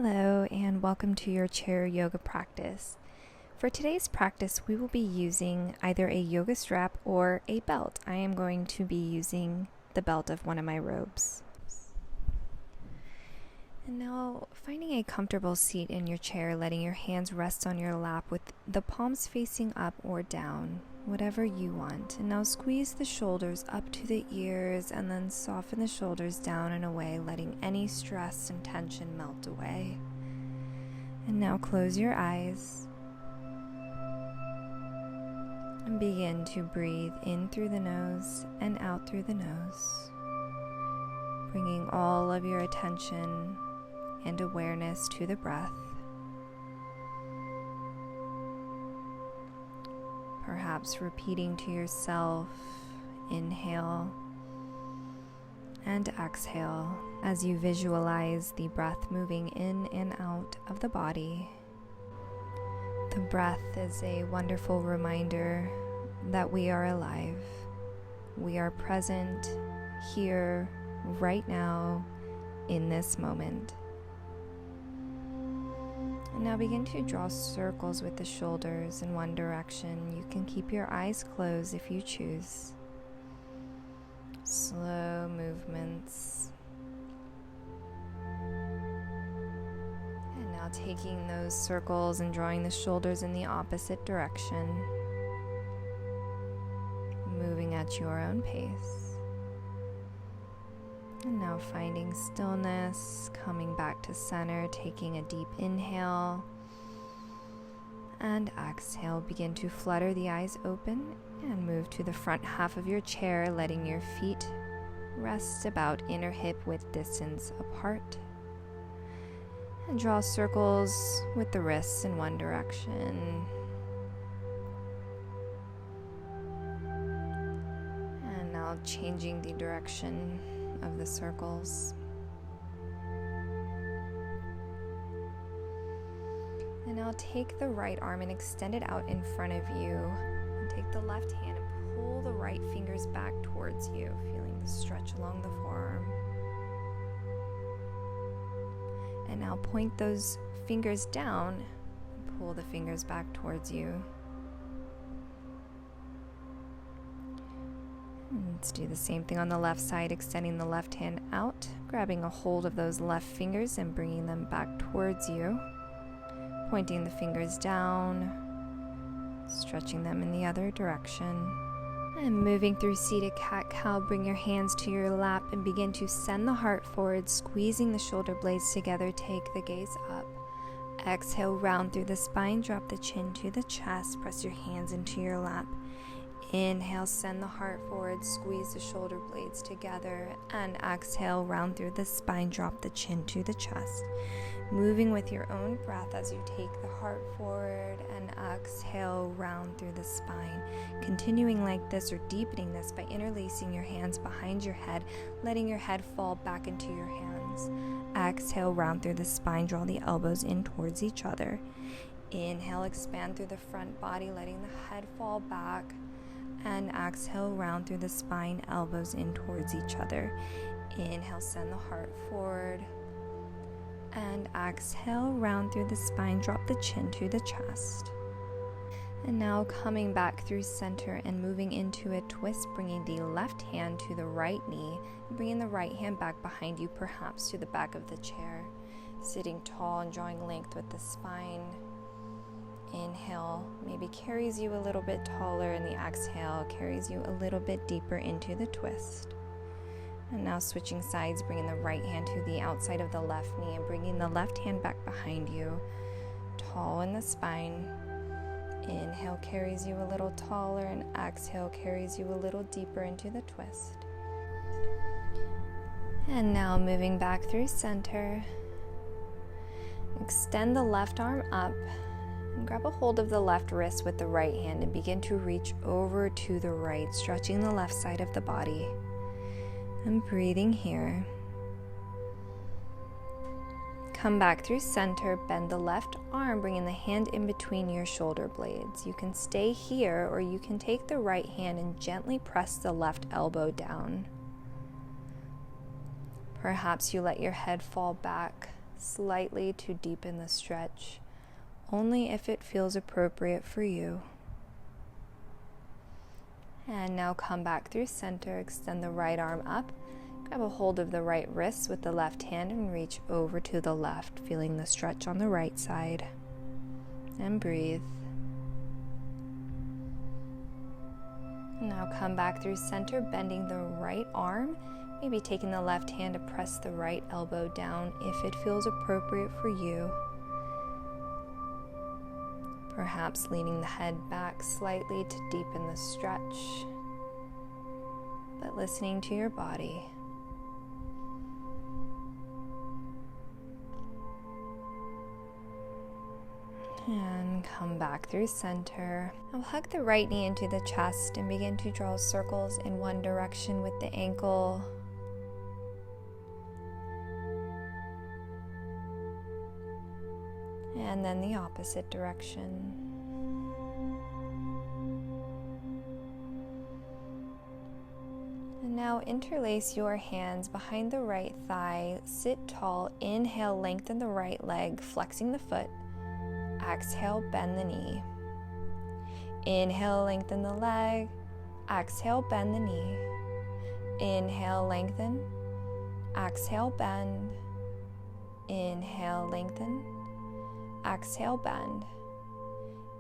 Hello and welcome to your chair yoga practice. For today's practice, we will be using either a yoga strap or a belt. I am going to be using the belt of one of my robes. And now, finding a comfortable seat in your chair, letting your hands rest on your lap with the palms facing up or down, whatever you want. And now squeeze the shoulders up to the ears and then soften the shoulders down and away, letting any stress and tension melt away. And now close your eyes and begin to breathe in through the nose and out through the nose, bringing all of your attention and awareness to the breath. Perhaps repeating to yourself, inhale and exhale as you visualize the breath moving in and out of the body. The breath is a wonderful reminder that we are alive. We are present here, right now, in this moment. And now begin to draw circles with the shoulders in one direction. You can keep your eyes closed if you choose. Slow movements. And now taking those circles and drawing the shoulders in the opposite direction. Moving at your own pace. And now finding stillness, coming back to center, taking a deep inhale and exhale. Begin to flutter the eyes open and move to the front half of your chair, letting your feet rest about inner hip width distance apart. And draw circles with the wrists in one direction. And now changing the direction of the circles. And now take the right arm and extend it out in front of you. And take the left hand and pull the right fingers back towards you, feeling the stretch along the forearm. And now point those fingers down and pull the fingers back towards you. Let's do the same thing on the left side, extending the left hand out, grabbing a hold of those left fingers and bringing them back towards you, pointing the fingers down, stretching them in the other direction. And moving through seated cat-cow, bring your hands to your lap and begin to send the heart forward, squeezing the shoulder blades together. Take the gaze up. Exhale, round through the spine, drop the chin to the chest, press your hands into your lap. Inhale, send the heart forward, squeeze the shoulder blades together, and exhale, round through the spine, drop the chin to the chest. Moving with your own breath as you take the heart forward and exhale, round through the spine. Continuing like this or deepening this by interlacing your hands behind your head, letting your head fall back into your hands. Exhale, round through the spine, draw the elbows in towards each other. Inhale, expand through the front body, letting the head fall back. And exhale, round through the spine, elbows in towards each other. Inhale, send the heart forward. And exhale, round through the spine, drop the chin to the chest. And now coming back through center and moving into a twist, bringing the left hand to the right knee, bringing the right hand back behind you, perhaps to the back of the chair. Sitting tall and drawing length with the spine. Inhale maybe carries you a little bit taller, and the exhale carries you a little bit deeper into the twist. And now switching sides, bringing the right hand to the outside of the left knee and bringing the left hand back behind you, tall in the spine. Inhale carries you a little taller, and exhale carries you a little deeper into the twist. And now moving back through center, extend the left arm up. And grab a hold of the left wrist with the right hand and begin to reach over to the right, stretching the left side of the body. And breathing here. Come back through center, bend the left arm, bringing the hand in between your shoulder blades. You can stay here, or you can take the right hand and gently press the left elbow down. Perhaps you let your head fall back slightly to deepen the stretch, only if it feels appropriate for you. And now come back through center, extend the right arm up, grab a hold of the right wrist with the left hand and reach over to the left, feeling the stretch on the right side. And breathe. Now come back through center, bending the right arm, maybe taking the left hand to press the right elbow down if it feels appropriate for you. Perhaps leaning the head back slightly to deepen the stretch, but listening to your body. And come back through center. Now hug the right knee into the chest and begin to draw circles in one direction with the ankle. And then the opposite direction. And now interlace your hands behind the right thigh. Sit tall. Inhale, lengthen the right leg, flexing the foot. Exhale, bend the knee. Inhale, lengthen the leg. Exhale, bend the knee. Inhale, lengthen. Exhale, bend. Inhale, lengthen. Exhale, bend.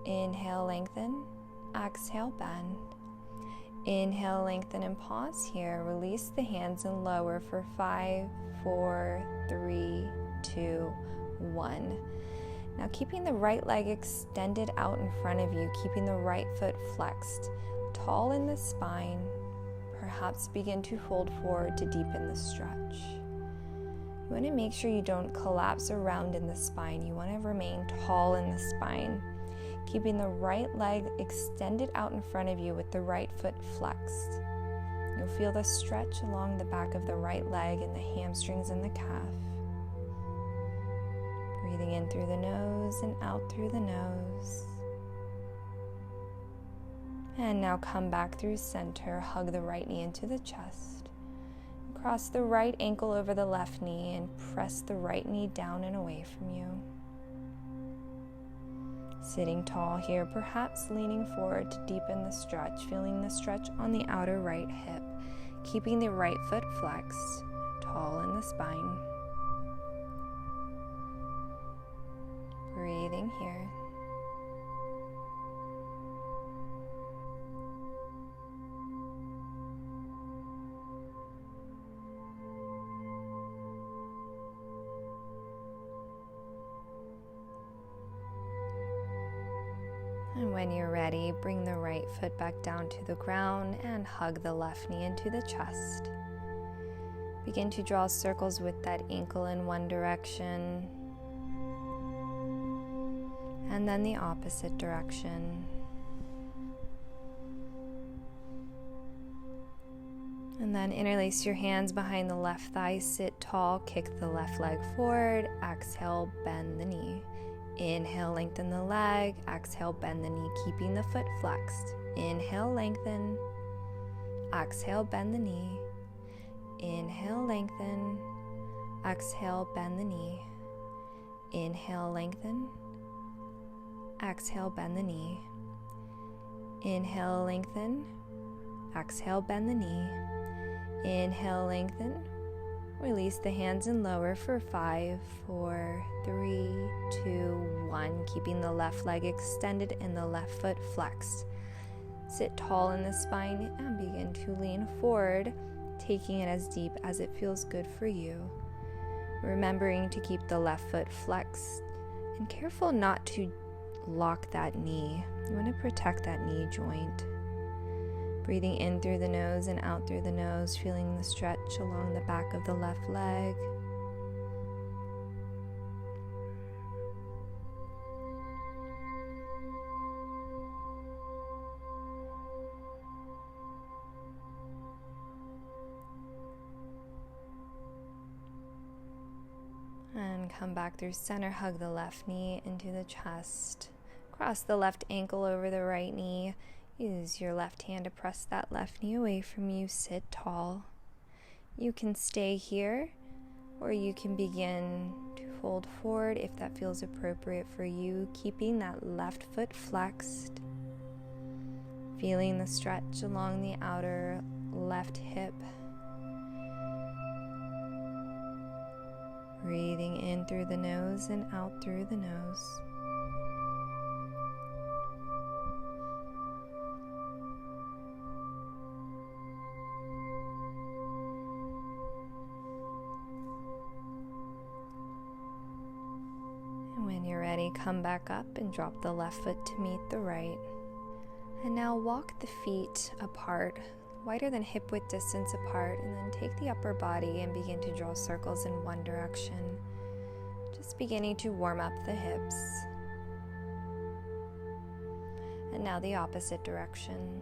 Inhale, lengthen. Exhale, bend. Inhale, lengthen, and pause here. Release the hands and lower for 5, 4, 3, 2, 1. Now keeping the right leg extended out in front of you, keeping the right foot flexed, tall in the spine. Perhaps begin to fold forward to deepen the stretch. You want to make sure you don't collapse around in the spine. You want to remain tall in the spine, keeping the right leg extended out in front of you with the right foot flexed. You'll feel the stretch along the back of the right leg and the hamstrings and the calf. Breathing in through the nose and out through the nose. And now come back through center. Hug the right knee into the chest. Cross the right ankle over the left knee and press the right knee down and away from you. Sitting tall here, perhaps leaning forward to deepen the stretch, feeling the stretch on the outer right hip, keeping the right foot flexed, tall in the spine. Breathing here. And when you're ready, bring the right foot back down to the ground and hug the left knee into the chest. Begin to draw circles with that ankle in one direction, and then the opposite direction. And then interlace your hands behind the left thigh, sit tall, kick the left leg forward, exhale, bend the knee. Inhale, lengthen the leg, exhale, bend the knee, keeping the foot flexed. Inhale, lengthen, exhale, bend the knee. Inhale, lengthen, exhale, bend the knee. Inhale, lengthen, exhale, bend the knee. Inhale, lengthen, exhale, bend the knee. Inhale, lengthen, release the hands and lower for 5, 4, 3, 2, 1, keeping the left leg extended and the left foot flexed. Sit tall in the spine and begin to lean forward, taking it as deep as it feels good for you. Remembering to keep the left foot flexed and careful not to lock that knee. You want to protect that knee joint. Breathing in through the nose and out through the nose, feeling the stretch along the back of the left leg. And come back through center, hug the left knee into the chest. Cross the left ankle over the right knee. Use your left hand to press that left knee away from you. Sit tall. You can stay here, or you can begin to fold forward if that feels appropriate for you, keeping that left foot flexed. Feeling the stretch along the outer left hip. Breathing in through the nose and out through the nose. And when you're ready, come back up and drop the left foot to meet the right. And now walk the feet apart, wider than hip width distance apart, and then take the upper body and begin to draw circles in one direction. Just beginning to warm up the hips. And now the opposite direction.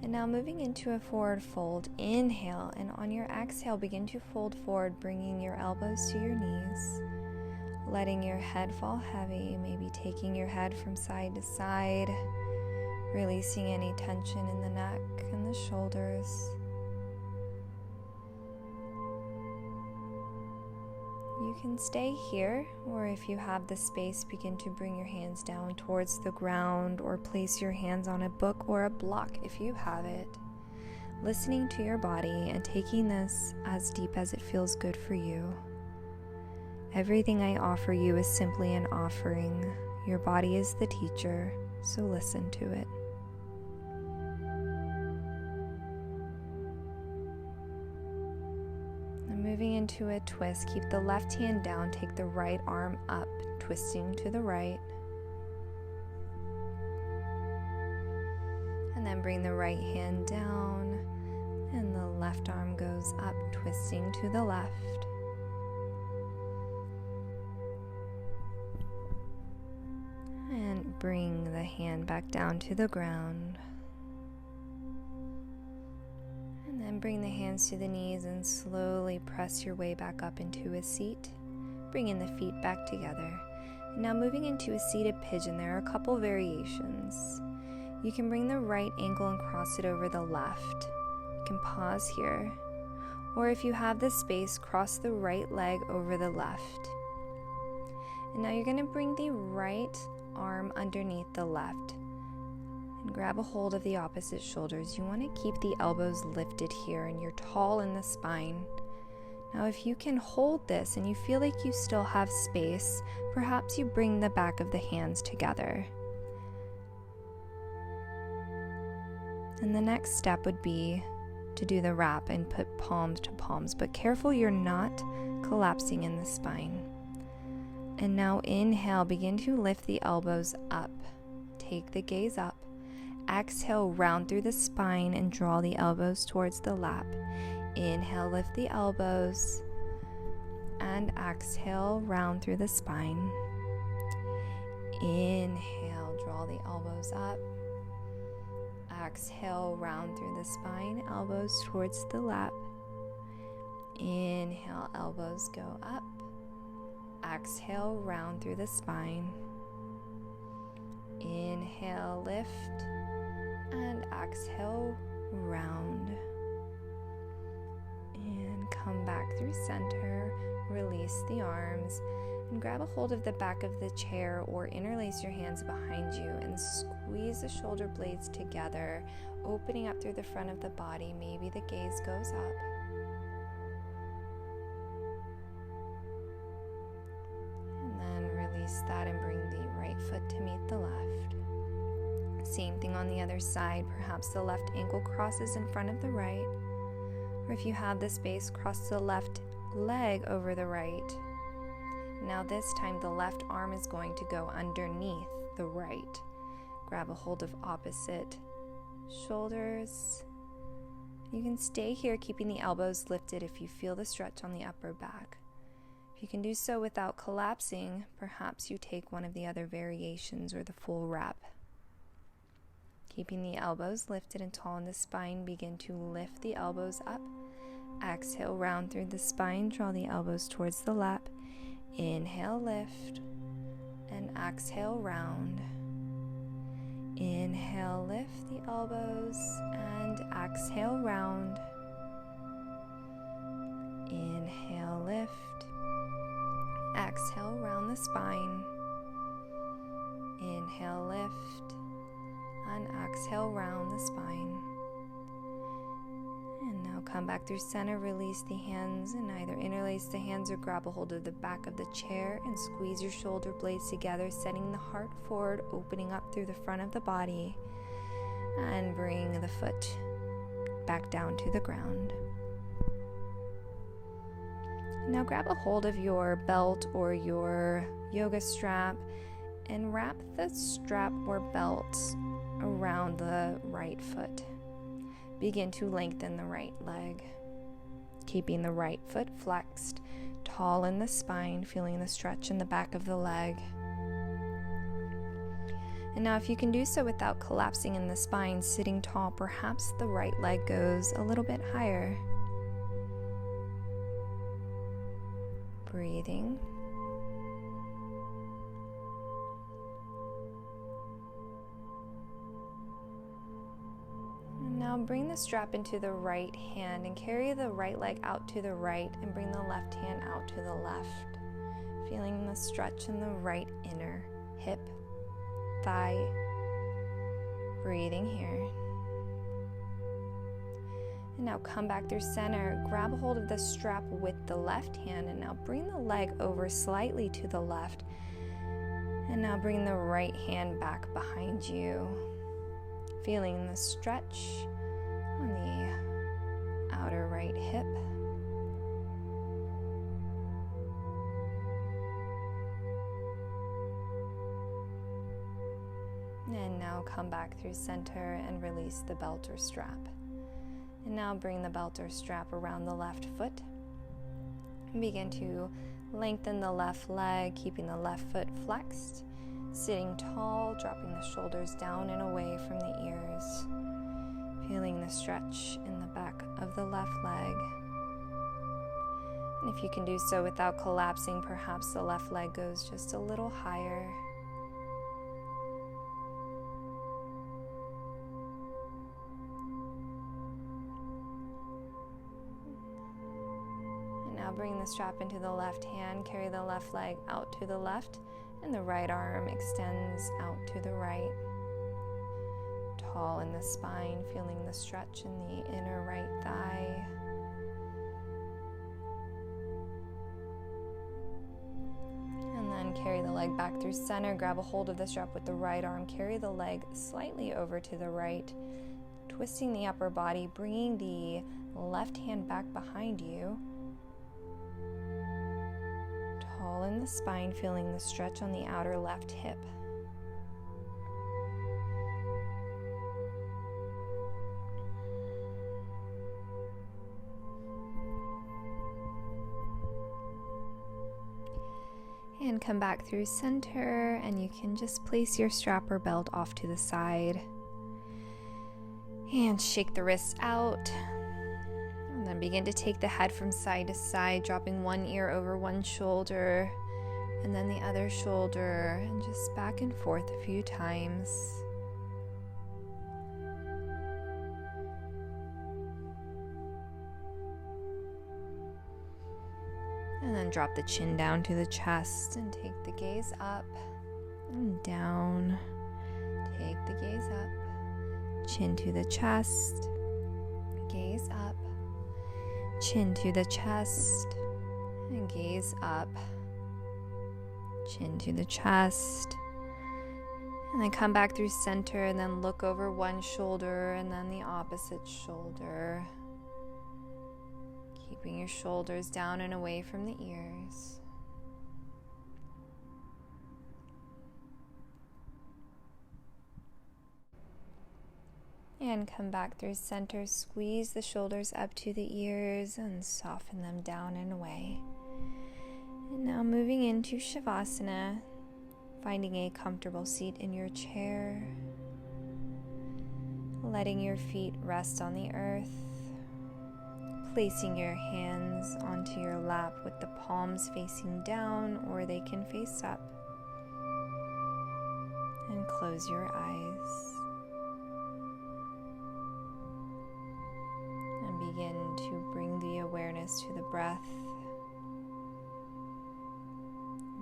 And now moving into a forward fold, inhale, and on your exhale, begin to fold forward, bringing your elbows to your knees, letting your head fall heavy, maybe taking your head from side to side, releasing any tension in the neck and the shoulders. You can stay here, or if you have the space, begin to bring your hands down towards the ground or place your hands on a book or a block if you have it. Listening to your body and taking this as deep as it feels good for you. Everything I offer you is simply an offering. Your body is the teacher, so listen to it. Moving into a twist, keep the left hand down, take the right arm up, twisting to the right. And then bring the right hand down, and the left arm goes up, twisting to the left. And bring the hand back down to the ground. And bring the hands to the knees and slowly press your way back up into a seat, bringing the feet back together. And now moving into a seated pigeon, there are a couple variations. You can bring the right ankle and cross it over the left. You can pause here. Or if you have the space, cross the right leg over the left. And now you're going to bring the right arm underneath the left. And grab a hold of the opposite shoulders. You want to keep the elbows lifted here and you're tall in the spine. Now if you can hold this and you feel like you still have space, perhaps you bring the back of the hands together. And the next step would be to do the wrap and put palms to palms, but careful you're not collapsing in the spine. And now inhale, begin to lift the elbows up. Take the gaze up. Exhale, round through the spine and draw the elbows towards the lap. Inhale, lift the elbows. And exhale, round through the spine. Inhale, draw the elbows up. Exhale, round through the spine, elbows towards the lap. Inhale, elbows go up. Exhale, round through the spine. Inhale, lift. And exhale, round. And come back through center. Release the arms. And grab a hold of the back of the chair or interlace your hands behind you and squeeze the shoulder blades together, opening up through the front of the body. Maybe the gaze goes up. And then release that and bring the right foot to meet the left. Same thing on the other side. Perhaps the left ankle crosses in front of the right. Or if you have the space, cross the left leg over the right. Now this time the left arm is going to go underneath the right. Grab a hold of opposite shoulders. You can stay here keeping the elbows lifted if you feel the stretch on the upper back. If you can do so without collapsing, perhaps you take one of the other variations or the full wrap. Keeping the elbows lifted and tall in the spine, begin to lift the elbows up. Exhale, round through the spine, draw the elbows towards the lap. Inhale, lift, and exhale, round. Inhale, lift the elbows, and exhale, round. Inhale, lift. Exhale, round the spine. Inhale, lift, and exhale, round the spine. And now come back through center, release the hands, and either interlace the hands or grab a hold of the back of the chair and squeeze your shoulder blades together, sending the heart forward, opening up through the front of the body, and bring the foot back down to the ground. Now grab a hold of your belt or your yoga strap and wrap the strap or belt around the right foot. Begin to lengthen the right leg, keeping the right foot flexed, tall in the spine, feeling the stretch in the back of the leg. And now if you can do so without collapsing in the spine, sitting tall, perhaps the right leg goes a little bit higher. Breathing. And now bring the strap into the right hand and carry the right leg out to the right and bring the left hand out to the left. Feeling the stretch in the right inner hip, thigh. Breathing here. And now come back through center, grab a hold of the strap with the left hand, and now bring the leg over slightly to the left. And now bring the right hand back behind you, feeling the stretch on the outer right hip. And now come back through center and release the belt or strap. And now bring the belt or strap around the left foot. And begin to lengthen the left leg, keeping the left foot flexed. Sitting tall, dropping the shoulders down and away from the ears. Feeling the stretch in the back of the left leg. And if you can do so without collapsing, perhaps the left leg goes just a little higher. Now bring the strap into the left hand, carry the left leg out to the left, and the right arm extends out to the right. Tall in the spine, feeling the stretch in the inner right thigh. And then carry the leg back through center, grab a hold of the strap with the right arm, carry the leg slightly over to the right, twisting the upper body, bringing the left hand back behind you. Tall in the spine, feeling the stretch on the outer left hip. And come back through center, and you can just place your strap or belt off to the side. And shake the wrists out. And then begin to take the head from side to side, dropping one ear over one shoulder, and then the other shoulder, and just back and forth a few times. And then drop the chin down to the chest and take the gaze up and down. Take the gaze up, chin to the chest, gaze up, chin to the chest, and gaze up, chin to the chest. And then come back through center and then look over one shoulder and then the opposite shoulder. Keeping your shoulders down and away from the ears. And come back through center, squeeze the shoulders up to the ears and soften them down and away. And now moving into Shavasana, finding a comfortable seat in your chair, letting your feet rest on the earth, placing your hands onto your lap with the palms facing down, or they can face up. And close your eyes. And begin to bring the awareness to the breath.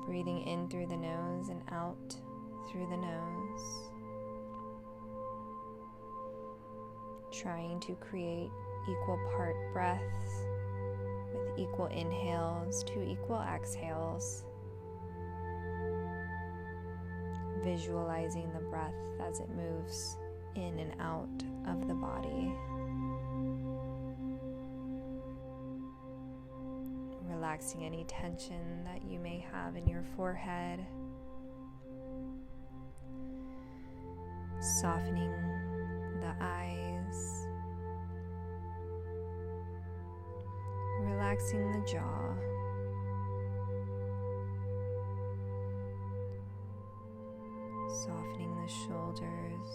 Breathing in through the nose and out through the nose. Trying to create equal part breaths with equal inhales to equal exhales. Visualizing the breath as it moves in and out of the body. Relaxing any tension that you may have in your forehead. Softening the eyes. Relaxing the jaw. Softening the shoulders.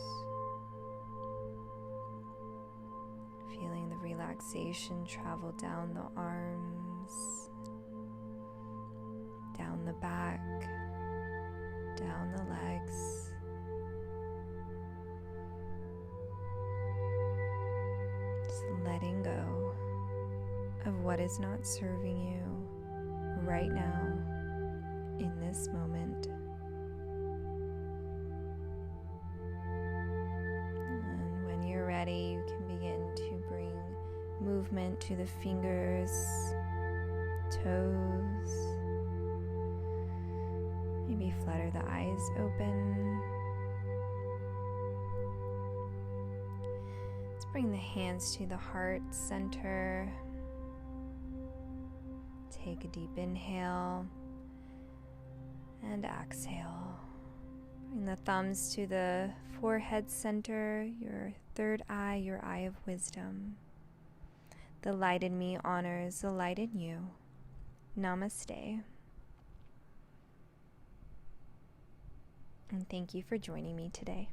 Feeling the relaxation travel down the arms, down the back, down the legs. Just letting go of what is not serving you right now in this moment. And when you're ready, you can begin to bring movement to the fingers, toes. Maybe flutter the eyes open. Let's bring the hands to the heart center. Take a deep inhale and exhale. Bring the thumbs to the forehead center, your third eye, your eye of wisdom. The light in me honors the light in you. Namaste. And thank you for joining me today.